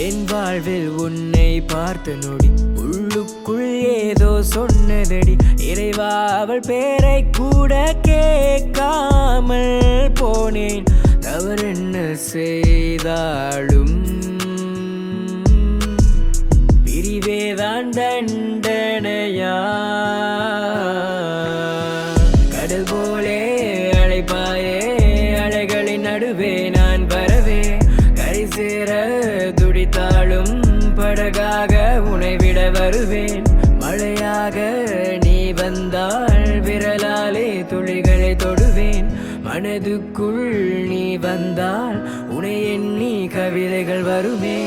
என் வாழ்வில் உன்னை பார்த்த நொடி உள்ளுக்குள் ஏதோ சொன்னதடி இறைவா அவள் பேரை கூட கேட்காமல் போனேன் தவறென்ன செய்தாலும் பிரிவேதான் தண்டனையா கடல் போலே அழைப்பாயே அலைகளின் நடுவே நான் வரவே கரை சேர துடித்தாலும் படகாக உன்னை விட வருவேன் மழையாக நீ வந்தால் விரலாலே துளிகளை தொடுவேன் மனதுக்குள் நீ வந்தால் உன்னை எண்ணி கவிதைகள் வருமே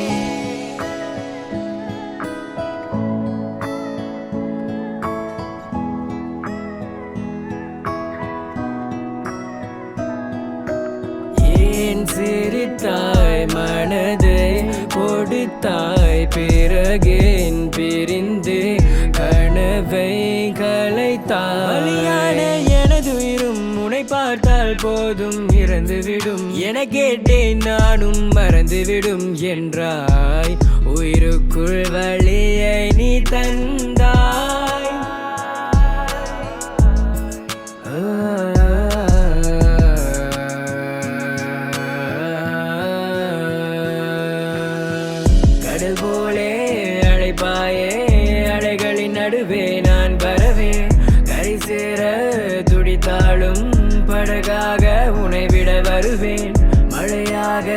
ஏன் சிரித்தாய் மனதை கொடுத்தாய் பிறகேன் பிரிந்து கனவை கலைத்தாய் எனது உயிரும் உன்னை பார்த்தால் போதும் இறந்துவிடும் என கேட்டேன் நானும் மறந்துவிடும் என்றாய் உயிருக்குள் வழியை நீ தந்தாய் கடல் போலே அழைப்பாயே அலைகளின் நடுவே நான் வரவே கரை சேர துடித்தாலும் படகாக உன்னை விட வருவேன் மழையாக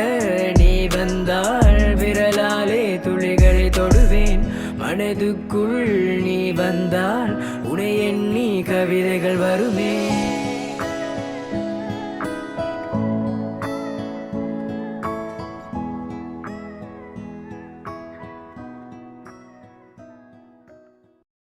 நீ வந்தால் விரலாலே துளிகளை தொடுவேன் மனதுக்குள் நீ வந்தால் உன்னை எண்ணி கவிதைகள் வருமே